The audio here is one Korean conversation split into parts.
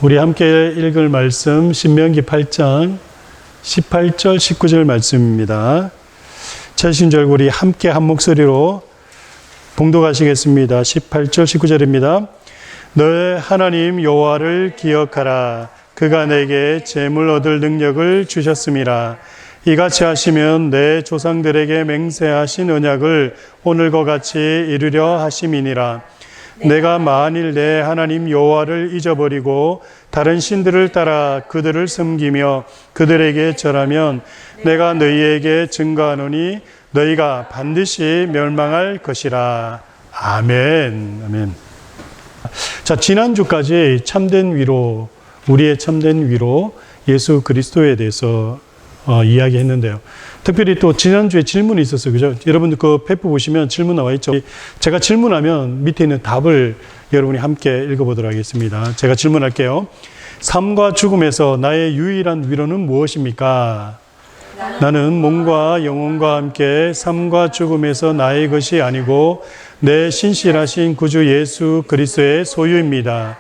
우리 함께 읽을 말씀 신명기 8장 18절 19절 말씀입니다. 최신절 우리 함께 한 목소리로 봉독하시겠습니다. 18절 19절입니다. 너의 하나님 여호와를 기억하라. 그가 내게 재물 얻을 능력을 주셨음이라. 이같이 하시면 내 조상들에게 맹세하신 언약을 오늘과 같이 이루려 하심이니라. 내가 만일 내 하나님 여호와를 잊어버리고 다른 신들을 따라 그들을 섬기며 그들에게 절하면 내가 너희에게 증거하노니 너희가 반드시 멸망할 것이라. 아멘. 아멘. 자, 지난주까지 참된 위로, 우리의 참된 위로 예수 그리스도에 대해서 이야기했는데요. 특별히 또 지난주에 질문이 있었어요. 그죠? 여러분들 그 페이퍼 보시면 질문 나와 있죠. 제가 질문하면 밑에 있는 답을 여러분이 함께 읽어보도록 하겠습니다. 제가 질문할게요. 삶과 죽음에서 나의 유일한 위로는 무엇입니까? 나는 몸과 영혼과 함께 삶과 죽음에서 나의 것이 아니고 내 신실하신 구주 예수 그리스도의 소유입니다.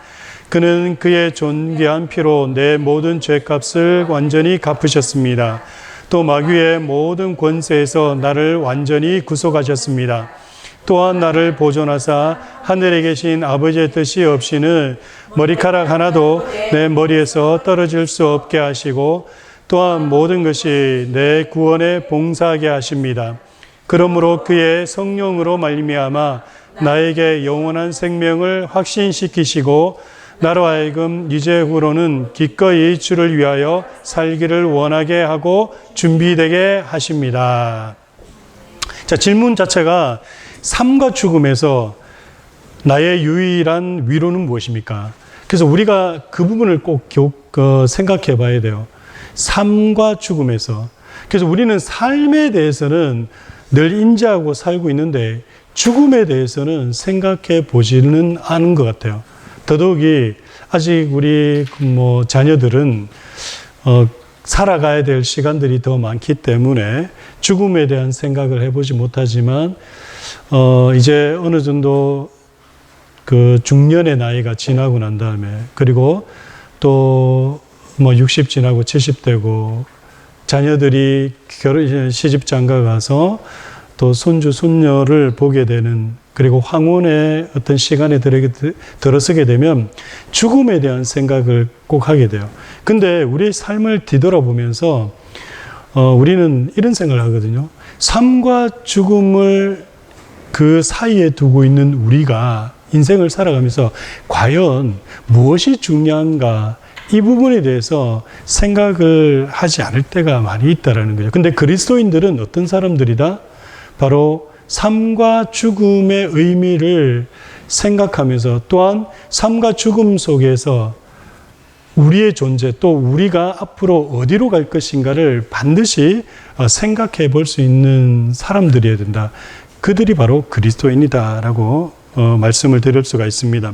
그는 그의 존귀한 피로 내 모든 죄값을 완전히 갚으셨습니다. 또 마귀의 모든 권세에서 나를 완전히 구속하셨습니다. 또한 나를 보존하사 하늘에 계신 아버지의 뜻이 없이는 머리카락 하나도 내 머리에서 떨어질 수 없게 하시고 또한 모든 것이 내 구원에 봉사하게 하십니다. 그러므로 그의 성령으로 말미암아 나에게 영원한 생명을 확신시키시고 나로 하여금 이제후로는 기꺼이 주를 위하여 살기를 원하게 하고 준비되게 하십니다. 자, 질문 자체가 삶과 죽음에서 나의 유일한 위로는 무엇입니까? 그래서 우리가 그 부분을 꼭 생각해 봐야 돼요. 삶과 죽음에서. 그래서 우리는 삶에 대해서는 늘 인지하고 살고 있는데 죽음에 대해서는 생각해 보지는 않은 것 같아요. 더더욱이 아직 우리 자녀들은 살아가야 될 시간들이 더 많기 때문에 죽음에 대한 생각을 해보지 못하지만 이제 어느 정도 그 중년의 나이가 지나고 난 다음에 그리고 또 60 지나고 70 되고 자녀들이 시집 장가 가서 또 손주 손녀를 보게 되는 그리고 황혼의 어떤 시간에 들어서게 되면 죽음에 대한 생각을 꼭 하게 돼요. 근데 우리의 삶을 뒤돌아보면서 우리는 이런 생각을 하거든요. 삶과 죽음을 그 사이에 두고 있는 우리가 인생을 살아가면서 과연 무엇이 중요한가 이 부분에 대해서 생각을 하지 않을 때가 많이 있다라는 거죠. 근데 그리스도인들은 어떤 사람들이다? 바로 삶과 죽음의 의미를 생각하면서 또한 삶과 죽음 속에서 우리의 존재 또 우리가 앞으로 어디로 갈 것인가를 반드시 생각해 볼 수 있는 사람들이어야 된다. 그들이 바로 그리스도인이다라고 말씀을 드릴 수가 있습니다.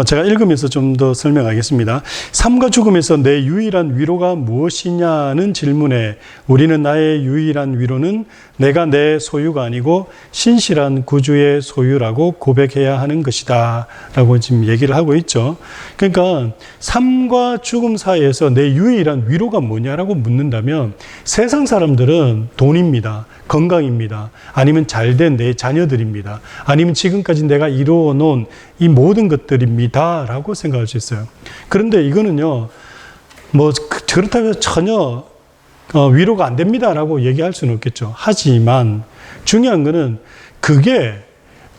제가 읽으면서 좀 더 설명하겠습니다. 삶과 죽음에서 내 유일한 위로가 무엇이냐는 질문에 우리는 나의 유일한 위로는 내가 내 소유가 아니고 신실한 구주의 소유라고 고백해야 하는 것이다 라고 지금 얘기를 하고 있죠. 그러니까 삶과 죽음 사이에서 내 유일한 위로가 뭐냐라고 묻는다면 세상 사람들은 돈입니다. 건강입니다. 아니면 잘된 내 자녀들입니다. 아니면 지금까지 내가 이루어 놓은 이 모든 것들입니다. 라고 생각할 수 있어요. 그런데 이거는요, 그렇다고 전혀 위로가 안 됩니다. 라고 얘기할 수는 없겠죠. 하지만 중요한 거는 그게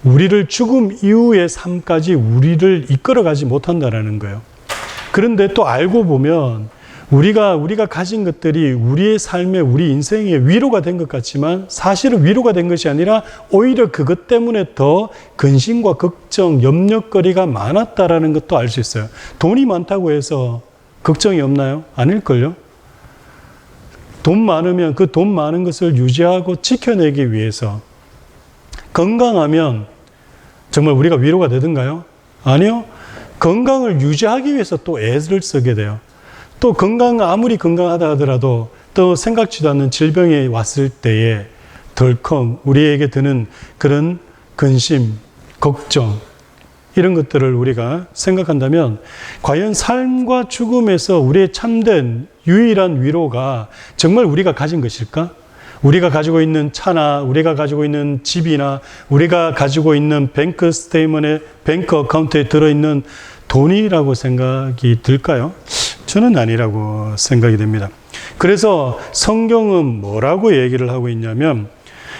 우리를 죽음 이후의 삶까지 우리를 이끌어가지 못한다라는 거예요. 그런데 또 알고 보면 우리가 가진 것들이 우리의 삶에 우리 인생에 위로가 된 것 같지만 사실은 위로가 된 것이 아니라 오히려 그것 때문에 더 근심과 걱정, 염려거리가 많았다라는 것도 알 수 있어요. 돈이 많다고 해서 걱정이 없나요? 아닐걸요? 돈 많으면 그 돈 많은 것을 유지하고 지켜내기 위해서 건강하면 정말 우리가 위로가 되던가요? 아니요. 건강을 유지하기 위해서 또 애를 쓰게 돼요. 또 아무리 건강하다 하더라도 또 생각지도 않는 질병이 왔을 때에 덜컹 우리에게 드는 그런 근심, 걱정 이런 것들을 우리가 생각한다면 과연 삶과 죽음에서 우리의 참된 유일한 위로가 정말 우리가 가진 것일까? 우리가 가지고 있는 차나 우리가 가지고 있는 집이나 우리가 가지고 있는 뱅크 스테이먼에 뱅크 어카운트에 들어있는 돈이라고 생각이 들까요? 저는 아니라고 생각이 됩니다. 그래서 성경은 뭐라고 얘기를 하고 있냐면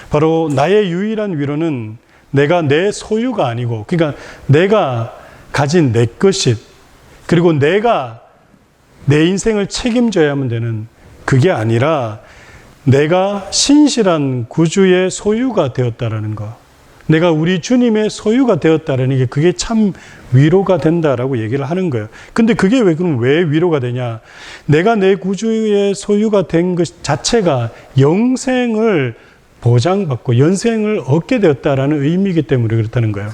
바로 나의 유일한 위로는 내가 내 소유가 아니고, 그러니까 내가 가진 내 것이, 그리고 내가 내 인생을 책임져야만 되는 그게 아니라 내가 신실한 구주의 소유가 되었다라는 거, 내가 우리 주님의 소유가 되었다라는 게 그게 참 위로가 된다라고 얘기를 하는 거예요. 근데 그게 그럼 왜 위로가 되냐? 내가 내 구주의 소유가 된 것 자체가 영생을 보장받고 연생을 얻게 되었다라는 의미이기 때문에 그렇다는 거예요.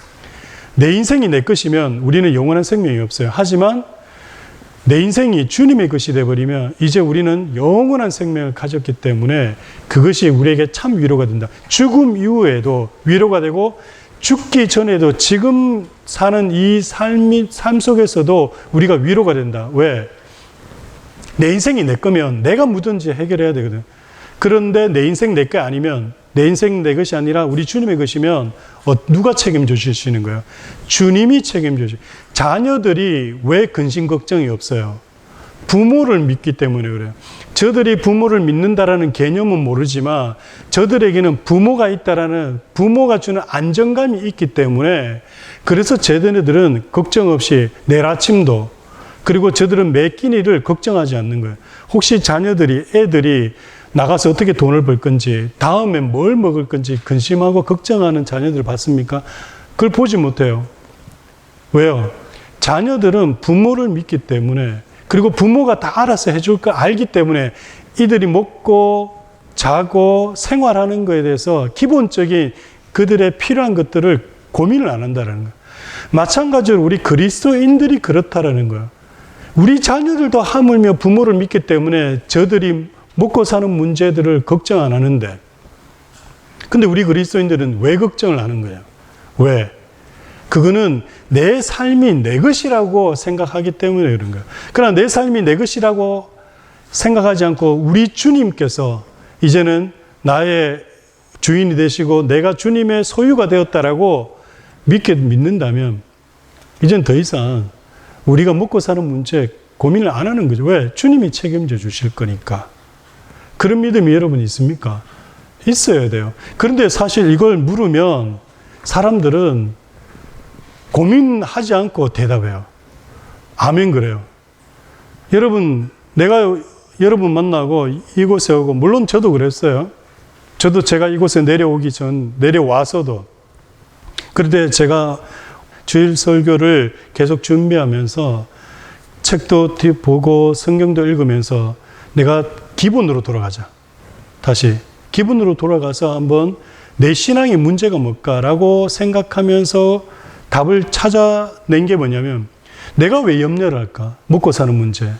내 인생이 내 것이면 우리는 영원한 생명이 없어요. 하지만 내 인생이 주님의 것이 되어버리면 이제 우리는 영원한 생명을 가졌기 때문에 그것이 우리에게 참 위로가 된다. 죽음 이후에도 위로가 되고 죽기 전에도 지금 사는 이 삶 속에서도 우리가 위로가 된다. 왜? 내 인생이 내 거면 내가 뭐든지 해결해야 되거든. 그런데 내 인생 내 게 아니면, 내 인생 내 것이 아니라 우리 주님의 것이면 누가 책임져 주시는 거예요? 주님이 책임져 주시는 거예요. 자녀들이 왜 근심 걱정이 없어요? 부모를 믿기 때문에 그래요. 저들이 부모를 믿는다라는 개념은 모르지만 저들에게는 부모가 있다라는, 부모가 주는 안정감이 있기 때문에, 그래서 쟤네들은 걱정 없이 내일 아침도, 그리고 저들은 매 끼니를 걱정하지 않는 거예요. 혹시 자녀들이, 애들이 나가서 어떻게 돈을 벌 건지, 다음에 뭘 먹을 건지 근심하고 걱정하는 자녀들 봤습니까? 그걸 보지 못해요. 왜요? 자녀들은 부모를 믿기 때문에, 그리고 부모가 다 알아서 해줄 거 알기 때문에 이들이 먹고 자고 생활하는 거에 대해서 기본적인 그들의 필요한 것들을 고민을 안 한다는 거예요. 마찬가지로 우리 그리스도인들이 그렇다라는 거예요. 우리 자녀들도 하물며 부모를 믿기 때문에 저들이 먹고 사는 문제들을 걱정 안 하는데, 근데 우리 그리스도인들은 왜 걱정을 하는 거예요? 왜? 그거는 내 삶이 내 것이라고 생각하기 때문에 그런 거예요. 그러나 내 삶이 내 것이라고 생각하지 않고 우리 주님께서 이제는 나의 주인이 되시고 내가 주님의 소유가 되었다라고 믿는다면 이젠 더 이상 우리가 먹고 사는 문제 고민을 안 하는 거죠. 왜? 주님이 책임져 주실 거니까. 그런 믿음이 여러분 있습니까? 있어야 돼요. 그런데 사실 이걸 물으면 사람들은 고민하지 않고 대답해요. 아멘 그래요. 여러분, 내가 여러분 만나고 이곳에 오고, 물론 저도 그랬어요. 저도 제가 이곳에 내려와서도. 그런데 제가 주일 설교를 계속 준비하면서 책도 보고 성경도 읽으면서 내가 기본으로 돌아가자. 다시 기본으로 돌아가서 한번 내 신앙의 문제가 뭘까라고 생각하면서 답을 찾아낸 게 뭐냐면, 내가 왜 염려를 할까? 먹고 사는 문제.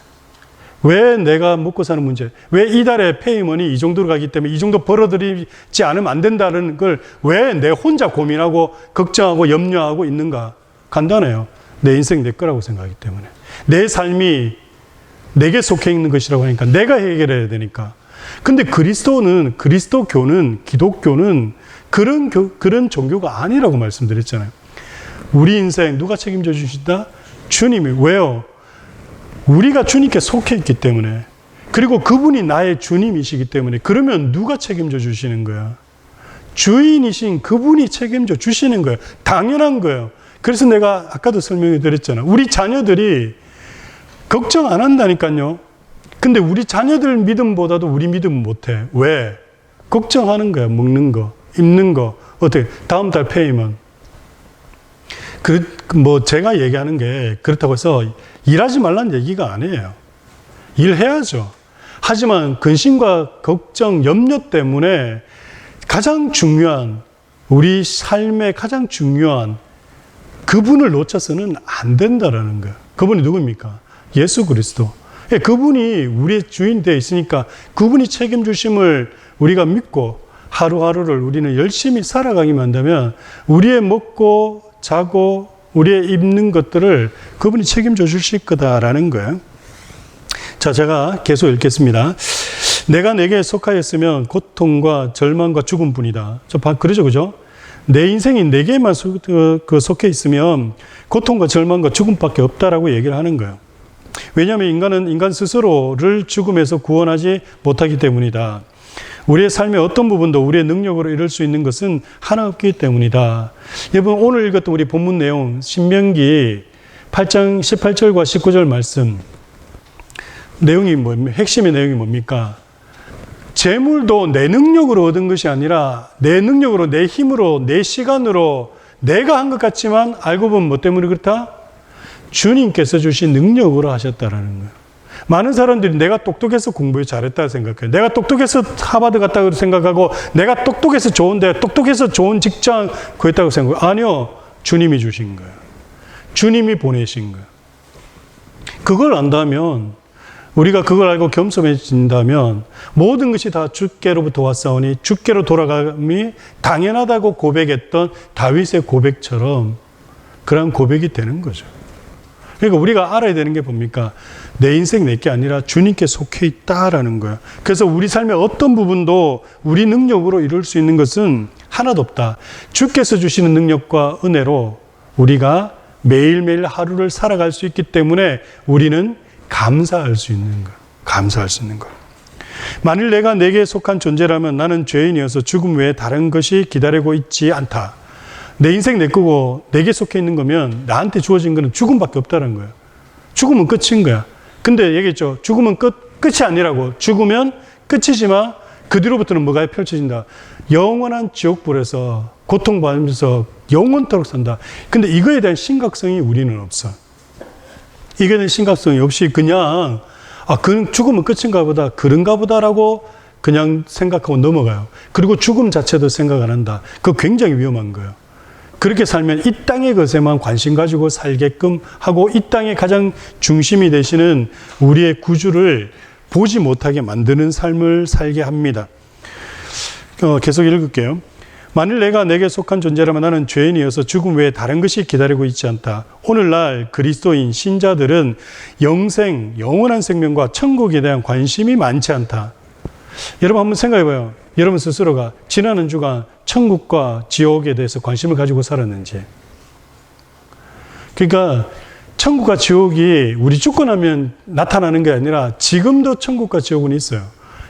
왜 내가 먹고 사는 문제? 왜 이달에 페이먼이 이 정도로 가기 때문에 이 정도 벌어들이지 않으면 안 된다는 걸 왜 내 혼자 고민하고 걱정하고 염려하고 있는가? 간단해요. 내 인생 내 거라고 생각하기 때문에. 내 삶이 내게 속해 있는 것이라고 하니까 내가 해결해야 되니까. 근데 그리스도교는, 기독교는 그런 종교가 아니라고 말씀드렸잖아요. 우리 인생 누가 책임져 주신다? 주님이. 왜요? 우리가 주님께 속해 있기 때문에, 그리고 그분이 나의 주님이시기 때문에. 그러면 누가 책임져 주시는 거야? 주인이신 그분이 책임져 주시는 거예요. 당연한 거예요. 그래서 내가 아까도 설명해 드렸잖아. 우리 자녀들이 걱정 안 한다니까요. 근데 우리 자녀들 믿음보다도 우리 믿음은 못해. 왜? 걱정하는 거야. 먹는 거, 입는 거, 어떻게 다음 달 페이먼. 제가 얘기하는 게 그렇다고 해서 일하지 말라는 얘기가 아니에요. 일해야죠. 하지만 근심과 걱정, 염려 때문에 가장 중요한, 우리 삶의 가장 중요한 그분을 놓쳐서는 안 된다라는 거예요. 그분이 누굽니까? 예수 그리스도. 그분이 우리의 주인 되어 있으니까 그분이 책임주심을 우리가 믿고 하루하루를 우리는 열심히 살아가기만 한다면 우리의 먹고 자고 우리의 입는 것들을 그분이 책임져 주실 거다라는 거예요. 자, 제가 계속 읽겠습니다. 내가 내게 속하였으면 고통과 절망과 죽음뿐이다. 그러죠, 그죠? 내 인생이 내게만 속해 있으면 고통과 절망과 죽음밖에 없다라고 얘기를 하는 거예요. 왜냐하면 인간은 인간 스스로를 죽음에서 구원하지 못하기 때문이다. 우리의 삶의 어떤 부분도 우리의 능력으로 이룰 수 있는 것은 하나 없기 때문이다. 여러분, 오늘 읽었던 우리 본문 내용, 신명기 8장 18절과 19절 말씀, 내용이 핵심의 내용이 뭡니까? 재물도 내 능력으로 얻은 것이 아니라 내 능력으로, 내 힘으로, 내 시간으로 내가 한 것 같지만 알고 보면 뭐 때문에 그렇다? 주님께서 주신 능력으로 하셨다라는 거예요. 많은 사람들이 내가 똑똑해서 공부에 잘했다고 생각해요. 내가 똑똑해서 하버드 갔다고 생각하고 내가 똑똑해서 좋은데 똑똑해서 좋은 직장 구했다고 생각해요. 아니요. 주님이 주신 거예요. 주님이 보내신 거예요. 그걸 안다면, 우리가 그걸 알고 겸손해진다면 모든 것이 다 주께로부터 왔사오니 주께로 돌아감이 당연하다고 고백했던 다윗의 고백처럼 그런 고백이 되는 거죠. 그러니까 우리가 알아야 되는 게 뭡니까? 내 인생 내게 아니라 주님께 속해 있다라는 거예요. 그래서 우리 삶의 어떤 부분도 우리 능력으로 이룰 수 있는 것은 하나도 없다. 주께서 주시는 능력과 은혜로 우리가 매일매일 하루를 살아갈 수 있기 때문에 우리는 감사할 수 있는 거예요. 감사할 수 있는 거예요. 만일 내가 내게 속한 존재라면 나는 죄인이어서 죽음 외에 다른 것이 기다리고 있지 않다. 내 인생 내 거고 내게 속해 있는 거면 나한테 주어진 거는 죽음밖에 없다는 거예요. 죽으면 끝인 거야. 근데 얘기했죠. 죽으면 끝이 아니라고. 죽으면 끝이지만 그 뒤로부터는 뭐가 펼쳐진다. 영원한 지옥불에서 고통받으면서 영원토록 산다. 근데 이거에 대한 심각성이 우리는 없어. 이거에 대한 심각성이 없이 그냥 그건 죽으면 끝인가 보다. 그런가 보다라고 그냥 생각하고 넘어가요. 그리고 죽음 자체도 생각 안 한다. 그거 굉장히 위험한 거예요. 그렇게 살면 이 땅의 것에만 관심 가지고 살게끔 하고 이 땅의 가장 중심이 되시는 우리의 구주를 보지 못하게 만드는 삶을 살게 합니다. 계속 읽을게요. 만일 내가 내게 속한 존재라면 나는 죄인이어서 죽음 외에 다른 것이 기다리고 있지 않다. 오늘날 그리스도인 신자들은 영생, 영원한 생명과 천국에 대한 관심이 많지 않다. 여러분 한번 생각해봐요. 여러분 스스로가 지난 한 주간 천국과 지옥에 대해서 관심을 가지고 살았는지. 그러니까 천국과 지옥이 우리 죽고 나면 나타나는 게 아니라 지금도 천국과 지옥은 있어요.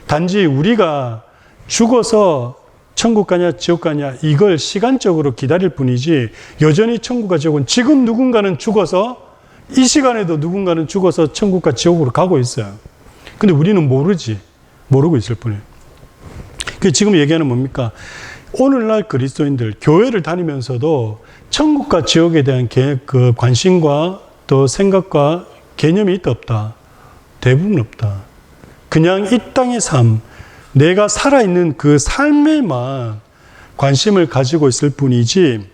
단지 우리가 죽어서 천국 가냐 지옥 가냐 이걸 시간적으로 기다릴 뿐이지 여전히 천국과 지옥은 지금 누군가는 죽어서 이 시간에도 누군가는 죽어서 천국과 지옥으로 가고 있어요. 근데 우리는 모르고 있을 뿐이에요. 지금 얘기하는 뭡니까? 오늘날 그리스도인들 교회를 다니면서도 천국과 지옥에 대한 그 관심과 또 생각과 개념이 있다 없다? 대부분 없다. 그냥 이 땅의 삶, 내가 살아있는 그 삶에만 관심을 가지고 있을 뿐이지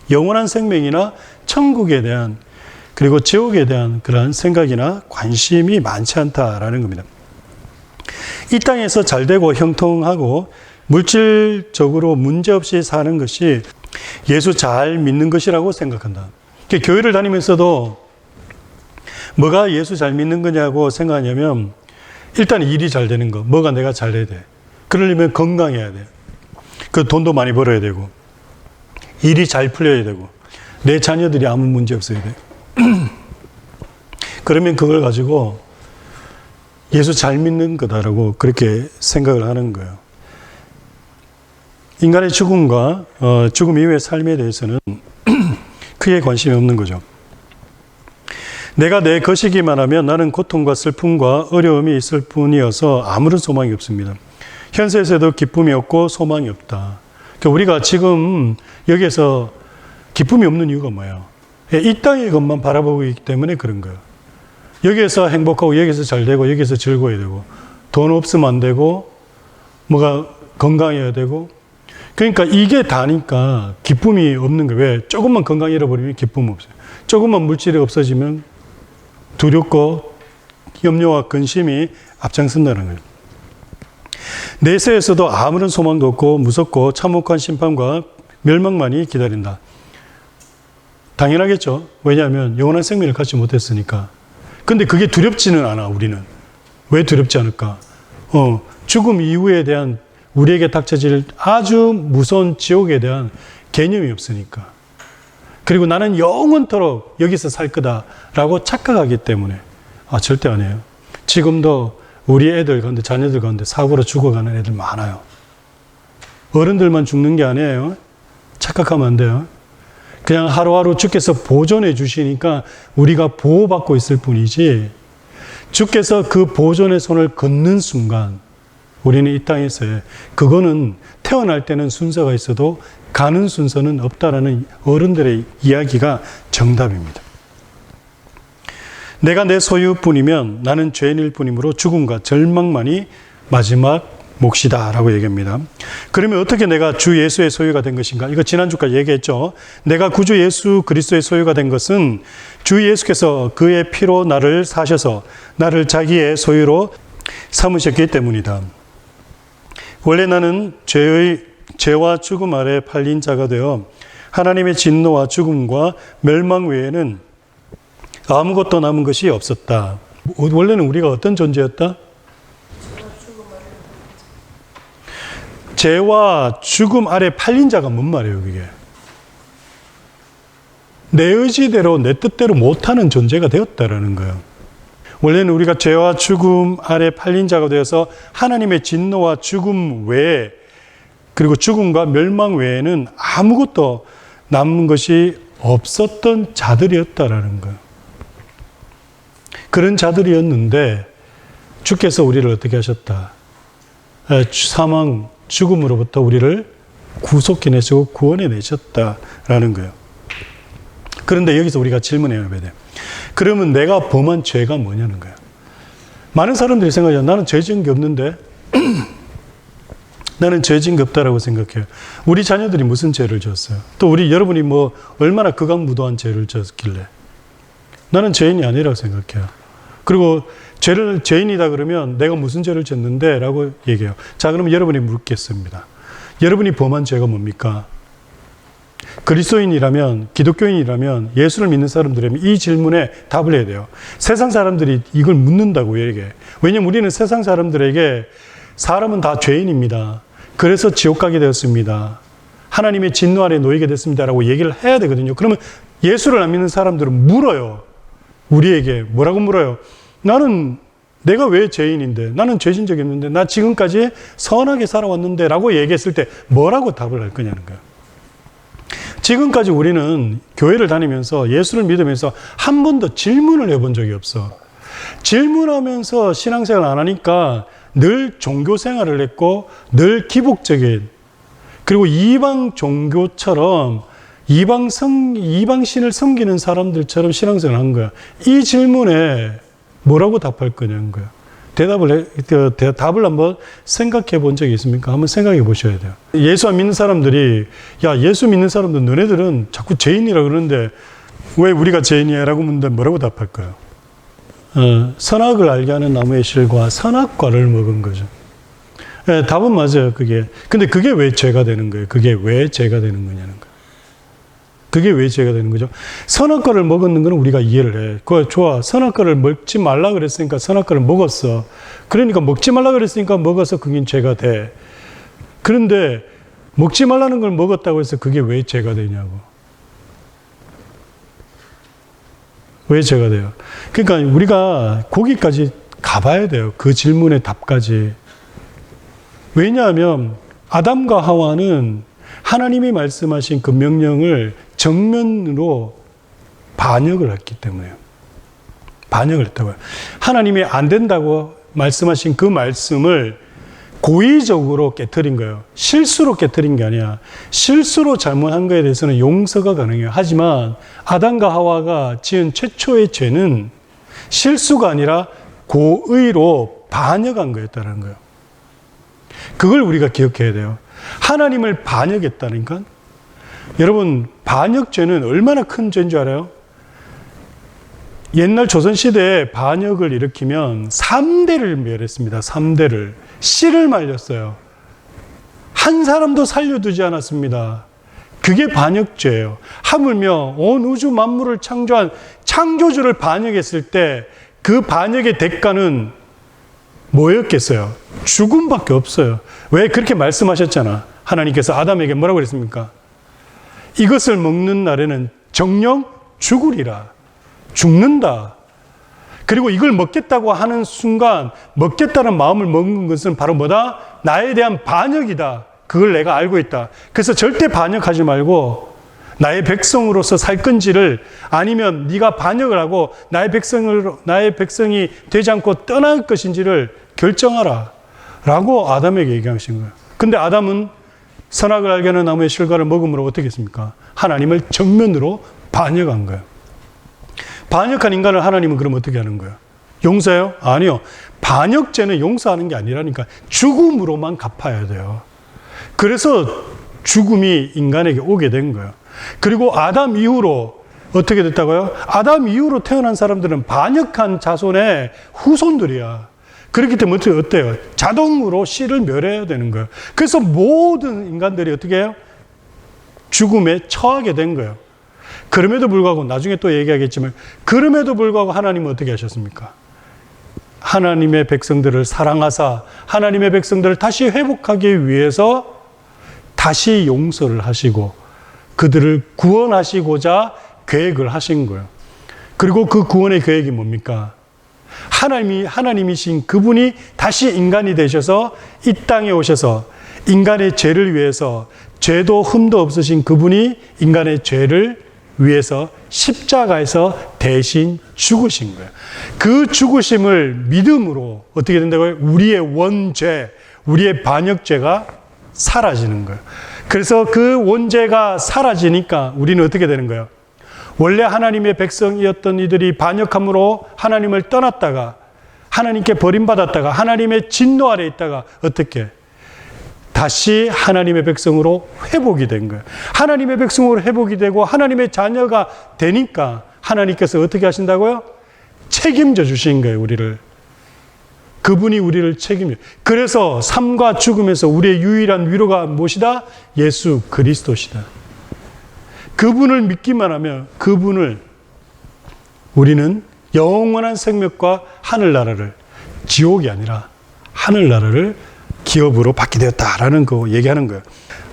영원한 생명이나 천국에 대한 그리고 지옥에 대한 그러한 생각이나 관심이 많지 않다라는 겁니다. 이 땅에서 잘되고 형통하고 물질적으로 문제없이 사는 것이 예수 잘 믿는 것이라고 생각한다. 교회를 다니면서도 뭐가 예수 잘 믿는 거냐고 생각하냐면 일단 일이 잘 되는 거. 뭐가 내가 잘 돼야 돼. 그러려면 건강해야 돼. 그 돈도 많이 벌어야 되고 일이 잘 풀려야 되고 내 자녀들이 아무 문제 없어야 돼. 그러면 그걸 가지고 예수 잘 믿는 거다라고 그렇게 생각을 하는 거예요. 인간의 죽음과 죽음 이후의 삶에 대해서는 크게 관심이 없는 거죠. 내가 내 것이기만 하면 나는 고통과 슬픔과 어려움이 있을 뿐이어서 아무런 소망이 없습니다. 현세에서도 기쁨이 없고 소망이 없다. 그러니까 우리가 지금 여기에서 기쁨이 없는 이유가 뭐예요? 이 땅의 것만 바라보고 있기 때문에 그런 거예요. 여기에서 행복하고 여기에서 잘 되고 여기에서 즐거워야 되고 돈 없으면 안 되고 뭐가 건강해야 되고 그러니까 이게 다니까 기쁨이 없는 거예요. 왜? 조금만 건강 잃어버리면 기쁨 없어요. 조금만 물질이 없어지면 두렵고 염려와 근심이 앞장선다는 거예요. 내세에서도 아무런 소망도 없고 무섭고 참혹한 심판과 멸망만이 기다린다. 당연하겠죠. 왜냐하면 영원한 생명을 갖지 못했으니까. 근데 그게 두렵지는 않아, 우리는. 왜 두렵지 않을까? 죽음 이후에 대한 우리에게 닥쳐질 아주 무서운 지옥에 대한 개념이 없으니까. 그리고 나는 영원토록 여기서 살 거다라고 착각하기 때문에. 절대 아니에요. 지금도 우리 애들 가운데, 자녀들 가운데 사고로 죽어가는 애들 많아요. 어른들만 죽는 게 아니에요. 착각하면 안 돼요. 그냥 하루하루 주께서 보존해 주시니까 우리가 보호받고 있을 뿐이지, 주께서 그 보존의 손을 걷는 순간 우리는 이 땅에서의, 그거는 태어날 때는 순서가 있어도 가는 순서는 없다라는 어른들의 이야기가 정답입니다. 내가 내 소유뿐이면 나는 죄인일 뿐이므로 죽음과 절망만이 마지막 몫이다 라고 얘기합니다. 그러면 어떻게 내가 주 예수의 소유가 된 것인가? 이거 지난주까지 얘기했죠. 내가 구주 예수 그리스도의 소유가 된 것은 주 예수께서 그의 피로 나를 사셔서 나를 자기의 소유로 삼으셨기 때문이다. 원래 나는 죄와 죽음 아래 팔린 자가 되어 하나님의 진노와 죽음과 멸망 외에는 아무것도 남은 것이 없었다. 원래는 우리가 어떤 존재였다? 죄와 죽음 아래 팔린 자가 뭔 말이에요, 그게? 내 의지대로, 내 뜻대로 못하는 존재가 되었다라는 거예요. 원래는 우리가 죄와 죽음 아래 팔린 자가 되어서 하나님의 진노와 죽음 외에, 그리고 죽음과 멸망 외에는 아무것도 남은 것이 없었던 자들이었다라는 거예요. 그런 자들이었는데 주께서 우리를 어떻게 하셨다? 사망, 죽음으로부터 우리를 구속해내시고 구원해내셨다라는 거예요. 그런데 여기서 우리가 질문해야 돼요. 그러면 내가 범한 죄가 뭐냐는 거예요. 많은 사람들이 생각해요. 나는 죄 지은 게 없는데 나는 죄 지은 게 없다라고 생각해요. 우리 자녀들이 무슨 죄를 지었어요? 또 여러분이 얼마나 극악무도한 죄를 지었길래. 나는 죄인이 아니라고 생각해요. 그리고 죄인이다 그러면 내가 무슨 죄를 졌는데? 라고 얘기해요. 자, 그러면 여러분이 묻겠습니다. 여러분이 범한 죄가 뭡니까? 그리스도인이라면, 기독교인이라면, 예수를 믿는 사람들이라면 이 질문에 답을 해야 돼요. 세상 사람들이 이걸 묻는다고 얘기해. 왜냐면 우리는 세상 사람들에게 사람은 다 죄인입니다. 그래서 지옥 가게 되었습니다. 하나님의 진노 아래 놓이게 됐습니다. 라고 얘기를 해야 되거든요. 그러면 예수를 안 믿는 사람들은 물어요. 우리에게 뭐라고 물어요? 내가 왜 죄인인데? 나는 죄진 적이 없는데? 나 지금까지 선하게 살아왔는데? 라고 얘기했을 때 뭐라고 답을 할 거냐는 거예요. 지금까지 우리는 교회를 다니면서 예수를 믿으면서 한 번도 질문을 해본 적이 없어. 질문하면서 신앙생활 안 하니까 늘 종교 생활을 했고 늘 기복적인, 그리고 이방 종교처럼 이방신을 섬기는 사람들처럼 신앙생활을 한 거야. 이 질문에 뭐라고 답할 거냐는 거야. 답을 한번 생각해 본 적이 있습니까? 한번 생각해 보셔야 돼요. 예수 안 믿는 사람들이, 야, 예수 믿는 사람들, 너네들은 자꾸 죄인이라 그러는데 왜 우리가 죄인이야? 라고 묻는데 뭐라고 답할 거예요? 선악을 알게 하는 나무의 실과 선악과를 먹은 거죠. 답은 맞아요, 그게. 근데 그게 왜 죄가 되는 거예요? 그게 왜 죄가 되는 거냐는 거예요. 그게 왜 죄가 되는 거죠? 선악과를 먹었는 건 우리가 이해를 해. 그거 좋아. 선악과를 먹지 말라 그랬으니까 선악과를 먹었어. 그러니까 먹지 말라 그랬으니까 먹어서 그게 죄가 돼. 그런데 먹지 말라는 걸 먹었다고 해서 그게 왜 죄가 되냐고. 왜 죄가 돼요? 그러니까 우리가 거기까지 가봐야 돼요. 그 질문의 답까지. 왜냐하면 아담과 하와는 하나님이 말씀하신 그 명령을 정면으로 반역을 했기 때문에요. 반역을 했다고요. 하나님이 안 된다고 말씀하신 그 말씀을 고의적으로 깨트린 거예요. 실수로 깨트린 게 아니야. 실수로 잘못한 거에 대해서는 용서가 가능해요. 하지만 아담과 하와가 지은 최초의 죄는 실수가 아니라 고의로 반역한 거였다는 거예요. 그걸 우리가 기억해야 돼요. 하나님을 반역했다니까. 여러분, 반역죄는 얼마나 큰 죄인 줄 알아요? 옛날 조선시대에 반역을 일으키면 3대를 멸했습니다. 3대를. 씨를 말렸어요. 한 사람도 살려두지 않았습니다. 그게 반역죄예요. 하물며 온 우주 만물을 창조한 창조주를 반역했을 때 그 반역의 대가는 뭐였겠어요? 죽음밖에 없어요. 왜 그렇게 말씀하셨잖아. 하나님께서 아담에게 뭐라고 그랬습니까? 이것을 먹는 날에는 정녕 죽으리라. 죽는다. 그리고 이걸 먹겠다고 하는 순간 먹겠다는 마음을 먹는 것은 바로 뭐다? 나에 대한 반역이다. 그걸 내가 알고 있다. 그래서 절대 반역하지 말고 나의 백성으로서 살 건지를 아니면 네가 반역을 하고 나의 백성이 되지 않고 떠날 것인지를 결정하라. 라고 아담에게 얘기하신 거예요. 근데 아담은 선악을 알게 하는 나무의 실과를 먹음으로 어떻게 했습니까? 하나님을 정면으로 반역한 거예요. 반역한 인간을 하나님은 그럼 어떻게 하는 거예요? 용서해요? 아니요. 반역죄는 용서하는 게 아니라니까 죽음으로만 갚아야 돼요. 그래서 죽음이 인간에게 오게 된 거예요. 그리고 아담 이후로 어떻게 됐다고요? 아담 이후로 태어난 사람들은 반역한 자손의 후손들이야. 그렇기 때문에 어때요? 자동으로 씨를 멸해야 되는 거예요. 그래서 모든 인간들이 어떻게 해요? 죽음에 처하게 된 거예요. 그럼에도 불구하고 나중에 또 얘기하겠지만 그럼에도 불구하고 하나님은 어떻게 하셨습니까? 하나님의 백성들을 사랑하사 하나님의 백성들을 다시 회복하기 위해서 다시 용서를 하시고 그들을 구원하시고자 계획을 하신 거예요. 그리고 그 구원의 계획이 뭡니까? 하나님이신 그분이 다시 인간이 되셔서 이 땅에 오셔서 인간의 죄를 위해서 죄도 흠도 없으신 그분이 인간의 죄를 위해서 십자가에서 대신 죽으신 거예요. 그 죽으심을 믿음으로 어떻게 된다고요? 우리의 원죄, 우리의 반역죄가 사라지는 거예요. 그래서 그 원죄가 사라지니까 우리는 어떻게 되는 거예요? 원래 하나님의 백성이었던 이들이 반역함으로 하나님을 떠났다가 하나님께 버림받았다가 하나님의 진노 아래 있다가 어떻게? 다시 하나님의 백성으로 회복이 된 거예요. 하나님의 백성으로 회복이 되고 하나님의 자녀가 되니까 하나님께서 어떻게 하신다고요? 책임져 주신 거예요, 우리를. 그분이 우리를 책임져. 그래서 삶과 죽음에서 우리의 유일한 위로가 무엇이다? 예수 그리스도시다. 그분을 믿기만 하면 그분을 우리는 영원한 생명과 하늘나라를 지옥이 아니라 하늘나라를 기업으로 받게 되었다라는 거 얘기하는 거예요.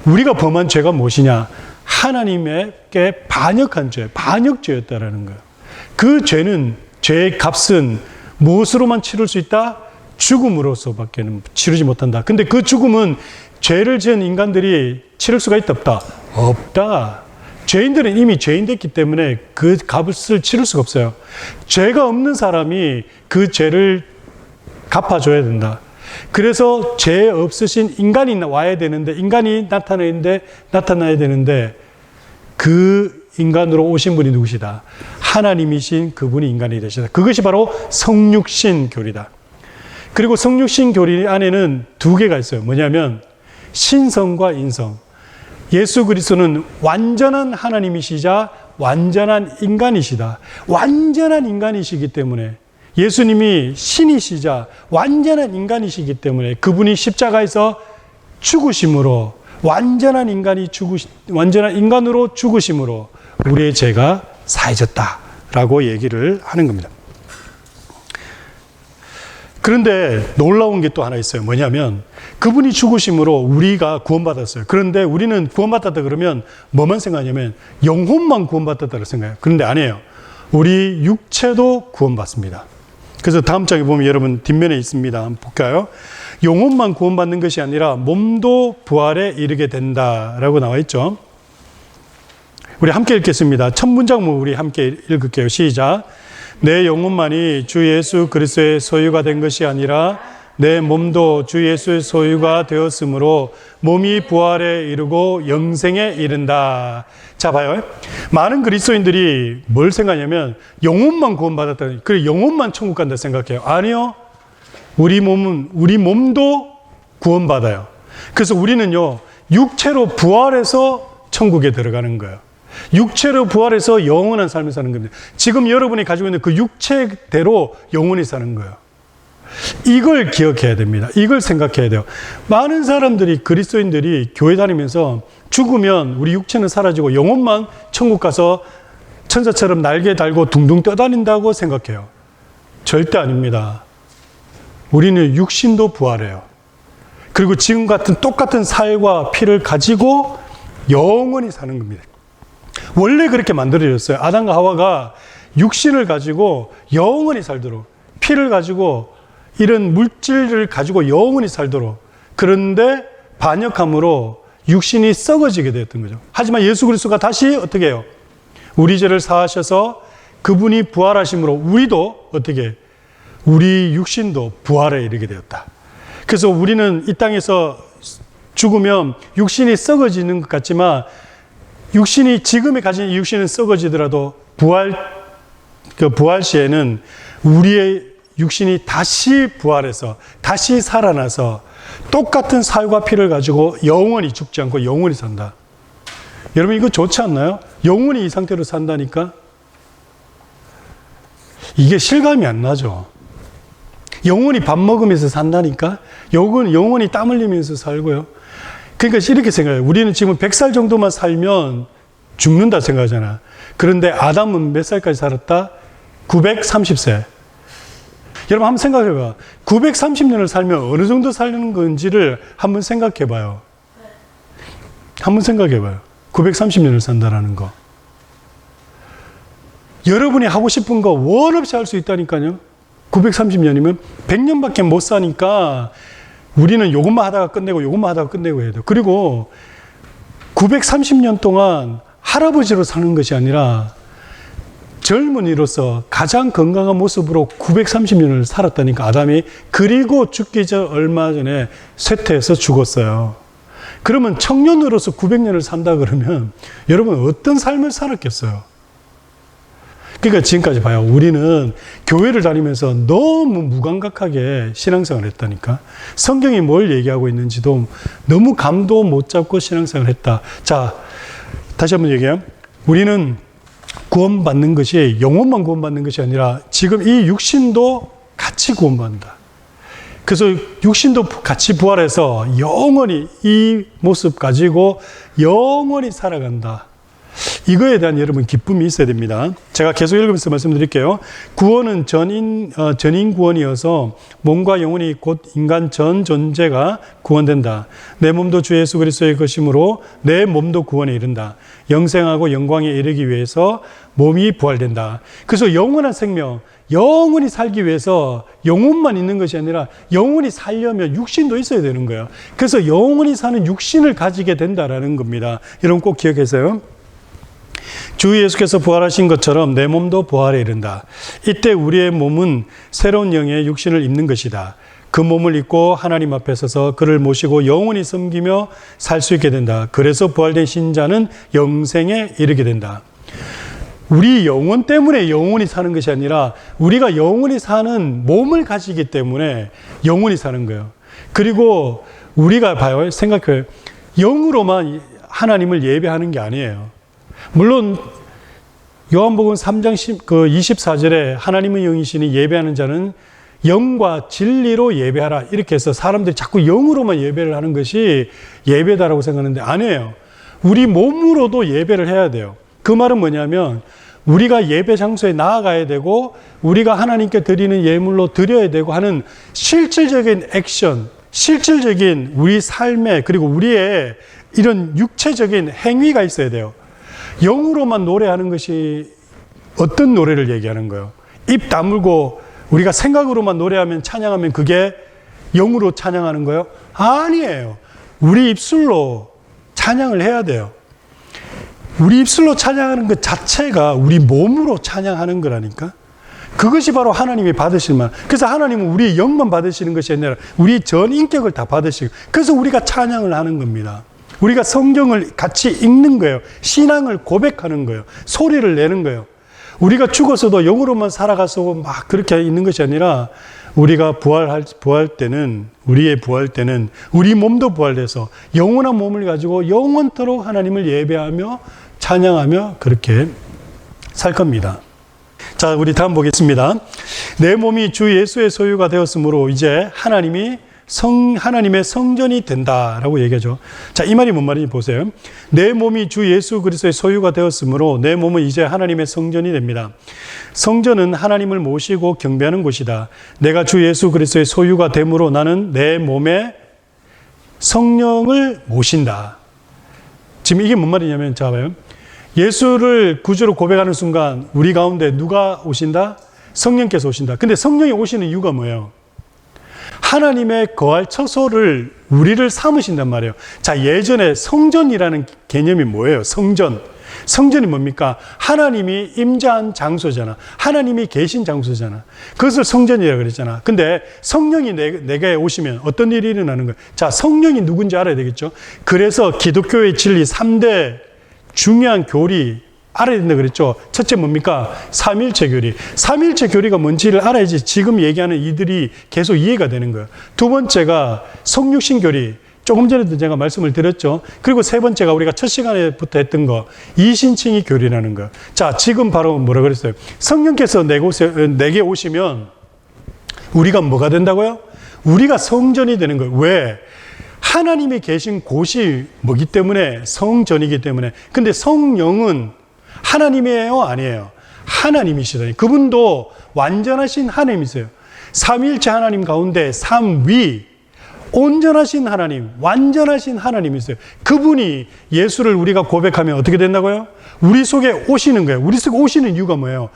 우리가 범한 죄가 무엇이냐? 하나님께 반역한 죄, 반역죄였다라는 거예요. 그 죄는 죄의 값은 무엇으로만 치를 수 있다? 죽음으로서밖에 치르지 못한다. 근데 그 죽음은 죄를 지은 인간들이 치를 수가 있다 없다? 없다. 죄인들은 이미 죄인 됐기 때문에 그 값을 치를 수가 없어요. 죄가 없는 사람이 그 죄를 갚아줘야 된다. 그래서 죄 없으신 인간이 와야 되는데, 인간이 나타나야 되는데 그 인간으로 오신 분이 누구시다? 하나님이신 그분이 인간이 되시다. 그것이 바로 성육신 교리다. 그리고 성육신 교리 안에는 두 개가 있어요. 뭐냐면 신성과 인성. 예수 그리스도는 완전한 하나님이시자 완전한 인간이시다. 완전한 인간이시기 때문에 예수님이 신이시자 완전한 인간이시기 때문에 그분이 십자가에서 죽으심으로 완전한 인간으로 죽으심으로 우리의 죄가 사해졌다라고 얘기를 하는 겁니다. 그런데 놀라운 게 또 하나 있어요. 뭐냐면 그분이 죽으심으로 우리가 구원받았어요. 그런데 우리는 구원받았다 그러면 뭐만 생각하냐면 영혼만 구원받았다고 생각해요. 그런데 아니에요. 우리 육체도 구원받습니다. 그래서 다음 장에 보면 여러분 뒷면에 있습니다. 한번 볼까요? 영혼만 구원받는 것이 아니라 몸도 부활에 이르게 된다라고 나와 있죠. 우리 함께 읽겠습니다. 첫 문장 우리 함께 읽을게요. 시작. 내 영혼만이 주 예수 그리스도의 소유가 된 것이 아니라 내 몸도 주 예수의 소유가 되었으므로 몸이 부활에 이르고 영생에 이른다. 자, 봐요. 많은 그리스도인들이 뭘 생각하냐면 영혼만 구원받았다. 그래, 영혼만 천국 간다 생각해요. 아니요. 우리 몸도 구원받아요. 그래서 우리는요, 육체로 부활해서 천국에 들어가는 거예요. 육체로 부활해서 영원한 삶을 사는 겁니다. 지금 여러분이 가지고 있는 그 육체대로 영원히 사는 거예요. 이걸 기억해야 됩니다. 이걸 생각해야 돼요. 많은 사람들이, 그리스도인들이 교회 다니면서 죽으면 우리 육체는 사라지고 영혼만 천국 가서 천사처럼 날개 달고 둥둥 떠다닌다고 생각해요. 절대 아닙니다. 우리는 육신도 부활해요. 그리고 지금 같은 똑같은 살과 피를 가지고 영원히 사는 겁니다. 원래 그렇게 만들어졌어요. 아담과 하와가 육신을 가지고 영원히 살도록, 피를 가지고 이런 물질을 가지고 영원히 살도록. 그런데 반역함으로 육신이 썩어지게 되었던 거죠. 하지만 예수 그리스도가 다시 어떻게 해요? 우리 죄를 사하셔서 그분이 부활하심으로 우리도 어떻게 해요? 우리 육신도 부활에 이르게 되었다. 그래서 우리는 이 땅에서 죽으면 육신이 썩어지는 것 같지만 육신이 지금에 가진 육신은 썩어지더라도 부활 시에는 우리의 육신이 다시 부활해서 다시 살아나서 똑같은 살과 피를 가지고 영원히 죽지 않고 영원히 산다. 여러분 이거 좋지 않나요? 영원히 이 상태로 산다니까? 이게 실감이 안 나죠. 영원히 밥 먹으면서 산다니까? 영원히 땀 흘리면서 살고요. 그러니까 이렇게 생각해요. 우리는 지금 100살 정도만 살면 죽는다 생각하잖아. 그런데 아담은 몇 살까지 살았다? 930세. 여러분 한번 생각해봐. 930년을 살면 어느 정도 살는 건지를 한번 생각해봐요. 한번 생각해봐요. 930년을 산다라는 거. 여러분이 하고 싶은 거 원 없이 할 수 있다니까요. 930년이면 100년밖에 못 사니까 우리는 요것만 하다가 끝내고 요것만 하다가 끝내고 해야 돼요. 그리고 930년 동안 할아버지로 사는 것이 아니라 젊은이로서 가장 건강한 모습으로 930년을 살았다니까 아담이. 그리고 죽기 전 얼마 전에 쇠퇴해서 죽었어요. 그러면 청년으로서 900년을 산다 그러면 여러분 어떤 삶을 살았겠어요? 그러니까 지금까지 봐요. 우리는 교회를 다니면서 너무 무감각하게 신앙생활을 했다니까. 성경이 뭘 얘기하고 있는지도 너무 감도 못 잡고 신앙생활을 했다. 자, 다시 한번 얘기해요. 우리는 구원받는 것이 영혼만 구원받는 것이 아니라 지금 이 육신도 같이 구원받는다. 그래서 육신도 같이 부활해서 영원히 이 모습 가지고 영원히 살아간다. 이거에 대한 여러분 기쁨이 있어야 됩니다. 제가 계속 읽으면서 말씀드릴게요. 구원은 전인 구원이어서 몸과 영혼이 곧 인간 전 존재가 구원된다. 내 몸도 주 예수 그리스도의 것이므로 내 몸도 구원에 이른다. 영생하고 영광에 이르기 위해서 몸이 부활된다. 그래서 영원한 생명, 영원히 살기 위해서 영혼만 있는 것이 아니라 영원히 살려면 육신도 있어야 되는 거예요. 그래서 영원히 사는 육신을 가지게 된다라는 겁니다. 여러분 꼭 기억하세요. 주 예수께서 부활하신 것처럼 내 몸도 부활에 이른다. 이때 우리의 몸은 새로운 영의 육신을 입는 것이다. 그 몸을 입고 하나님 앞에 서서 그를 모시고 영원히 섬기며 살 수 있게 된다. 그래서 부활된 신자는 영생에 이르게 된다. 우리 영혼 때문에 영원히 사는 것이 아니라 우리가 영원히 사는 몸을 가지기 때문에 영원히 사는 거예요. 그리고 우리가 봐요. 생각해요. 영으로만 하나님을 예배하는 게 아니에요. 물론 요한복음 3장 24절에 하나님의 영이시니 예배하는 자는 영과 진리로 예배하라 이렇게 해서 사람들이 자꾸 영으로만 예배를 하는 것이 예배다라고 생각하는데 아니에요. 우리 몸으로도 예배를 해야 돼요. 그 말은 뭐냐면 우리가 예배 장소에 나아가야 되고 우리가 하나님께 드리는 예물로 드려야 되고 하는 실질적인 액션, 실질적인 우리 삶에 그리고 우리의 이런 육체적인 행위가 있어야 돼요. 영으로만 노래하는 것이 어떤 노래를 얘기하는 거예요? 입 다물고 우리가 생각으로만 노래하면 찬양하면 그게 영으로 찬양하는 거예요? 아니에요. 우리 입술로 찬양을 해야 돼요. 우리 입술로 찬양하는 것 자체가 우리 몸으로 찬양하는 거라니까. 그것이 바로 하나님이 받으실 만. 그래서 하나님은 우리의 영만 받으시는 것이 아니라 우리 전 인격을 다 받으시고 그래서 우리가 찬양을 하는 겁니다. 우리가 성경을 같이 읽는 거예요. 신앙을 고백하는 거예요. 소리를 내는 거예요. 우리가 죽어서도 영으로만 살아가서 막 그렇게 있는 것이 아니라 우리가 부활 때는 우리의 부활 때는 우리 몸도 부활돼서 영원한 몸을 가지고 영원토록 하나님을 예배하며 찬양하며 그렇게 살 겁니다. 자, 우리 다음 보겠습니다. 내 몸이 주 예수의 소유가 되었으므로 이제 하나님의 성전이 된다라고 얘기하죠. 자, 이 말이 뭔 말인지 보세요. 내 몸이 주 예수 그리스도의 소유가 되었으므로 내 몸은 이제 하나님의 성전이 됩니다. 성전은 하나님을 모시고 경배하는 곳이다. 내가 주 예수 그리스도의 소유가 되므로 나는 내 몸에 성령을 모신다. 지금 이게 뭔 말이냐면, 자, 봐요. 예수를 구주로 고백하는 순간 우리 가운데 누가 오신다? 성령께서 오신다. 근데 성령이 오시는 이유가 뭐예요? 하나님의 거할 처소를 우리를 삼으신단 말이에요. 자, 예전에 성전이라는 개념이 뭐예요? 성전이 뭡니까? 하나님이 임재한 장소잖아. 하나님이 계신 장소잖아. 그것을 성전이라고 그랬잖아. 근데 성령이 내게 오시면 어떤 일이 일어나는 거예요? 자, 성령이 누군지 알아야 되겠죠? 그래서 기독교의 진리 3대 중요한 교리 알아야 된다 그랬죠. 첫째 뭡니까? 삼일체 교리. 삼일체 교리가 뭔지를 알아야지 지금 얘기하는 이들이 계속 이해가 되는 거예요. 두 번째가 성육신 교리. 조금 전에도 제가 말씀을 드렸죠. 그리고 세 번째가 우리가 첫 시간에부터 했던 거, 이신칭의 교리라는 거. 자, 지금 바로 뭐라 그랬어요? 성령께서 내게 오시면 우리가 뭐가 된다고요? 우리가 성전이 되는 거예요. 왜? 하나님이 계신 곳이 뭐기 때문에? 성전이기 때문에. 근데 성령은 하나님이에요? 아니에요? 하나님이시다. 그분도 완전하신 하나님이세요. 삼위일체 하나님 가운데 삼위, 온전하신 하나님, 완전하신 하나님이세요. 그분이 예수를 우리가 고백하면 어떻게 된다고요? 우리 속에 오시는 거예요. 우리 속에 오시는 이유가 뭐예요?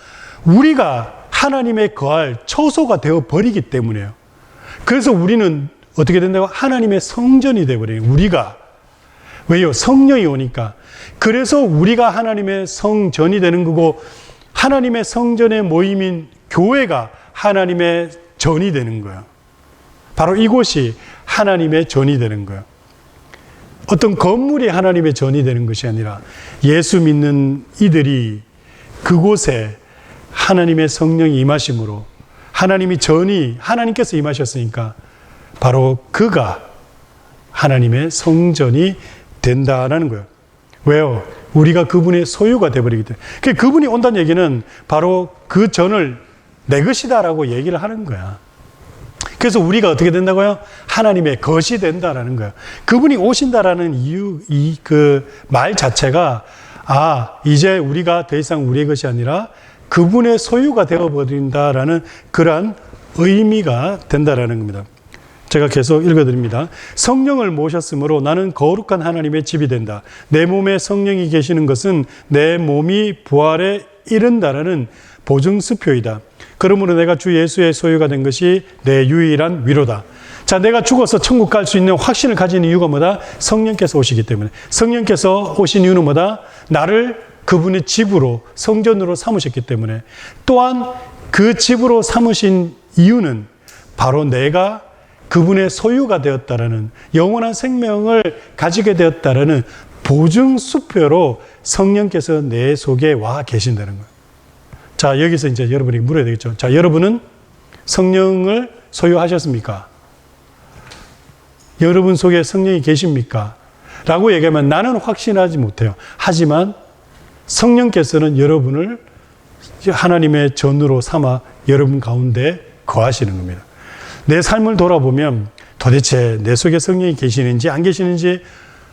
우리가 하나님의 거할 처소가 되어버리기 때문에요. 그래서 우리는 어떻게 된다고? 하나님의 성전이 되어버려요. 우리가. 왜요? 성령이 오니까. 그래서 우리가 하나님의 성전이 되는 거고, 하나님의 성전의 모임인 교회가 하나님의 전이 되는 거예요. 바로 이곳이 하나님의 전이 되는 거예요. 어떤 건물이 하나님의 전이 되는 것이 아니라 예수 믿는 이들이 그곳에 하나님의 성령이 임하심으로 하나님께서 임하셨으니까 바로 그가 하나님의 성전이 된다라는 거예요. 왜요? 우리가 그분의 소유가 되어버리기 때문에. 그분이 온다는 얘기는 바로 그 전을 내 것이다라고 얘기를 하는 거야. 그래서 우리가 어떻게 된다고요? 하나님의 것이 된다라는 거예요. 그분이 오신다라는 이유, 그 말 자체가, 이제 우리가 더 이상 우리의 것이 아니라 그분의 소유가 되어버린다라는 그러한 의미가 된다라는 겁니다. 제가 계속 읽어드립니다. 성령을 모셨으므로 나는 거룩한 하나님의 집이 된다. 내 몸에 성령이 계시는 것은 내 몸이 부활에 이른다라는 보증수표이다. 그러므로 내가 주 예수의 소유가 된 것이 내 유일한 위로다. 자, 내가 죽어서 천국 갈 수 있는 확신을 가지는 이유가 뭐다? 성령께서 오시기 때문에. 성령께서 오신 이유는 뭐다? 나를 그분의 집으로, 성전으로 삼으셨기 때문에. 또한 그 집으로 삼으신 이유는 바로 내가 그분의 소유가 되었다라는, 영원한 생명을 가지게 되었다라는 보증수표로 성령께서 내 속에 와 계신다는 거예요. 자, 여기서 이제 여러분이 물어야 되겠죠. 자, 여러분은 성령을 소유하셨습니까? 여러분 속에 성령이 계십니까? 라고 얘기하면 나는 확신하지 못해요. 하지만 성령께서는 여러분을 하나님의 전으로 삼아 여러분 가운데 거하시는 겁니다. 내 삶을 돌아보면 도대체 내 속에 성령이 계시는지 안 계시는지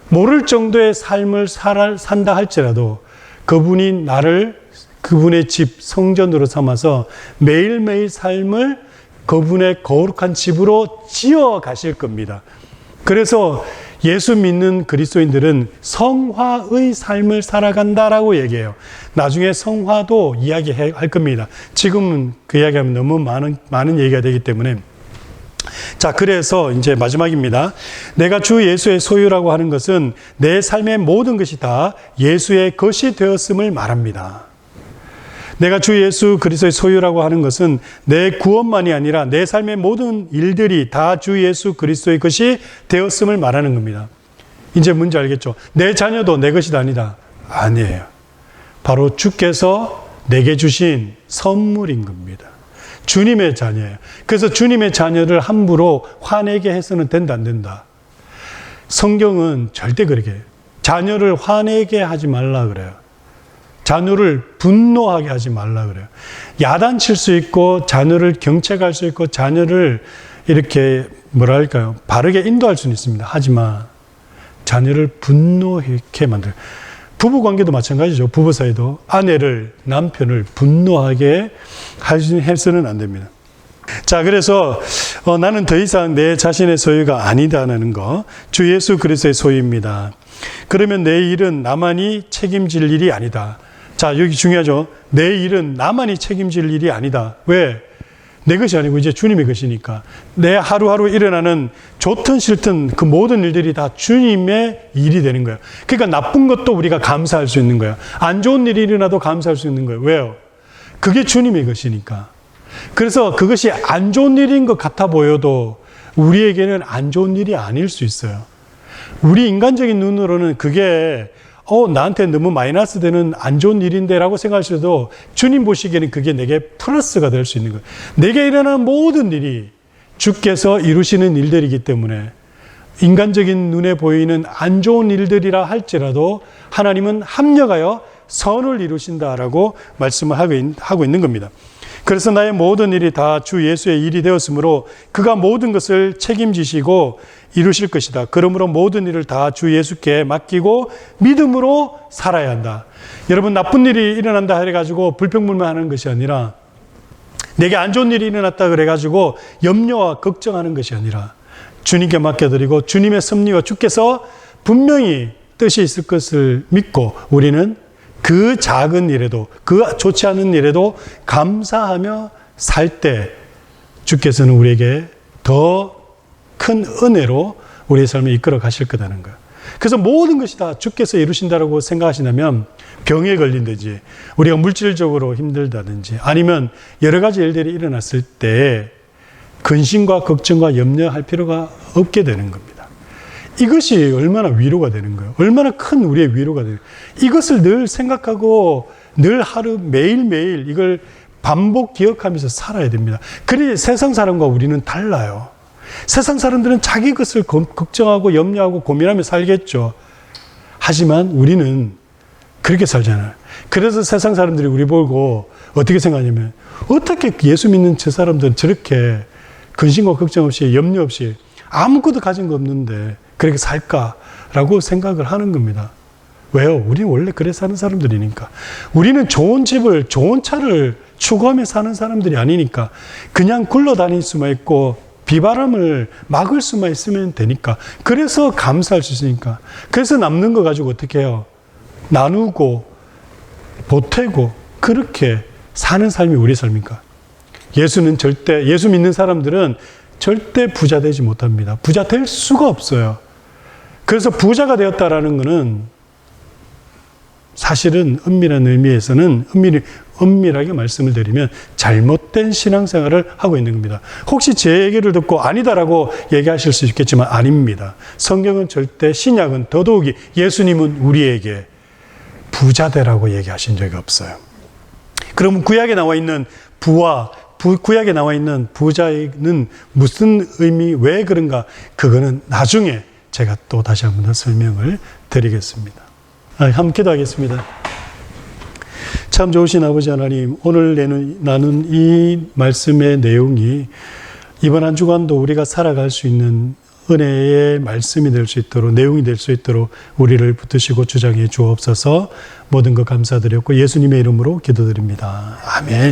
모를 정도의 삶을 산다 할지라도 그분이 나를 그분의 집, 성전으로 삼아서 매일매일 삶을 그분의 거룩한 집으로 지어 가실 겁니다. 그래서 예수 믿는 그리스도인들은 성화의 삶을 살아간다라고 얘기해요. 나중에 성화도 이야기할 겁니다. 지금은 그 이야기하면 너무 많은 얘기가 되기 때문에. 자, 그래서 이제 마지막입니다. 내가 주 예수의 소유라고 하는 것은 내 삶의 모든 것이 다 예수의 것이 되었음을 말합니다. 내가 주 예수 그리스도의 소유라고 하는 것은 내 구원만이 아니라 내 삶의 모든 일들이 다 주 예수 그리스도의 것이 되었음을 말하는 겁니다. 이제 뭔지 알겠죠? 내 자녀도 내 것이 아니다. 아니에요. 바로 주께서 내게 주신 선물인 겁니다. 주님의 자녀예요. 그래서 주님의 자녀를 함부로 화내게 해서는 된다, 안 된다. 성경은 절대 그렇게 해요. 자녀를 화내게 하지 말라 그래요. 자녀를 분노하게 하지 말라 그래요. 야단칠 수 있고 자녀를 경책할 수 있고 자녀를 이렇게 뭐랄까요? 바르게 인도할 수는 있습니다. 하지만 자녀를 분노하게 만들어요. 부부관계도 마찬가지죠. 부부 사이도 아내를, 남편을 분노하게 해서는 안 됩니다. 자, 그래서 나는 더 이상 내 자신의 소유가 아니다라는 거, 주 예수 그리스도의 소유입니다. 그러면 내 일은 나만이 책임질 일이 아니다. 자, 여기 중요하죠. 내 일은 나만이 책임질 일이 아니다. 왜? 내 것이 아니고 이제 주님의 것이니까. 내 하루하루 일어나는 좋든 싫든 그 모든 일들이 다 주님의 일이 되는 거예요. 그러니까 나쁜 것도 우리가 감사할 수 있는 거예요. 안 좋은 일이 일어나도 감사할 수 있는 거예요. 왜요? 그게 주님의 것이니까. 그래서 그것이 안 좋은 일인 것 같아 보여도 우리에게는 안 좋은 일이 아닐 수 있어요. 우리 인간적인 눈으로는 그게 나한테 너무 마이너스 되는 안 좋은 일인데 라고 생각할 수도 주님 보시기에는 그게 내게 플러스가 될 수 있는 거예요. 내게 일어나는 모든 일이 주께서 이루시는 일들이기 때문에 인간적인 눈에 보이는 안 좋은 일들이라 할지라도 하나님은 합력하여 선을 이루신다라고 말씀을 하고 있는 겁니다. 그래서 나의 모든 일이 다 주 예수의 일이 되었으므로 그가 모든 것을 책임지시고 이루실 것이다. 그러므로 모든 일을 다 주 예수께 맡기고 믿음으로 살아야 한다. 여러분, 나쁜 일이 일어난다 해가지고 불평불만하는 것이 아니라, 내게 안 좋은 일이 일어났다 그래가지고 염려와 걱정하는 것이 아니라 주님께 맡겨드리고 주님의 섭리와 주께서 분명히 뜻이 있을 것을 믿고 우리는 그 작은 일에도, 그 좋지 않은 일에도 감사하며 살 때 주께서는 우리에게 더 큰 은혜로 우리의 삶을 이끌어 가실 거라는 거예요. 그래서 모든 것이 다 주께서 이루신다고 생각하신다면, 병에 걸린다든지 우리가 물질적으로 힘들다든지 아니면 여러 가지 일들이 일어났을 때 근심과 걱정과 염려할 필요가 없게 되는 겁니다. 이것이 얼마나 위로가 되는 거예요. 얼마나 큰 우리의 위로가 되는 거예요. 이것을 늘 생각하고 늘 하루 매일매일 이걸 반복 기억하면서 살아야 됩니다. 그래야 세상 사람과 우리는 달라요. 세상 사람들은 자기 것을 걱정하고 염려하고 고민하며 살겠죠. 하지만 우리는 그렇게 살잖아요. 그래서 세상 사람들이 우리 보고 어떻게 생각하냐면, 어떻게 예수 믿는 저 사람들은 저렇게 근심과 걱정 없이 염려 없이 아무것도 가진 거 없는데 그렇게 살까라고 생각을 하는 겁니다. 왜요? 우리는 원래 그래 사는 사람들이니까. 우리는 좋은 집을, 좋은 차를 추구하며 사는 사람들이 아니니까 그냥 굴러다닐 수만 있고 비바람을 막을 수만 있으면 되니까. 그래서 감사할 수 있으니까. 그래서 남는 거 가지고 어떻게 해요? 나누고 보태고 그렇게 사는 삶이 우리 삶입니까? 예수 믿는 사람들은 절대 부자 되지 못합니다. 부자 될 수가 없어요. 그래서 부자가 되었다라는 것은 사실은 엄밀한 의미에서는 엄밀하게 말씀을 드리면 잘못된 신앙생활을 하고 있는 겁니다. 혹시 제 얘기를 듣고 아니다라고 얘기하실 수 있겠지만 아닙니다. 성경은 절대, 신약은 더더욱이 예수님은 우리에게 부자 되라고 얘기하신 적이 없어요. 그러면 구약에 나와 있는 구약에 나와 있는 부자는 무슨 의미, 왜 그런가? 그거는 나중에 제가 또 다시 한번 더 설명을 드리겠습니다. 함께 기도하겠습니다. 참 좋으신 아버지 하나님, 오늘 나눈 이 말씀의 내용이 이번 한 주간도 우리가 살아갈 수 있는 은혜의 말씀이 될 수 있도록, 내용이 될 수 있도록 우리를 붙드시고 주장해 주옵소서. 모든 것 감사드렸고 예수님의 이름으로 기도드립니다. 아멘.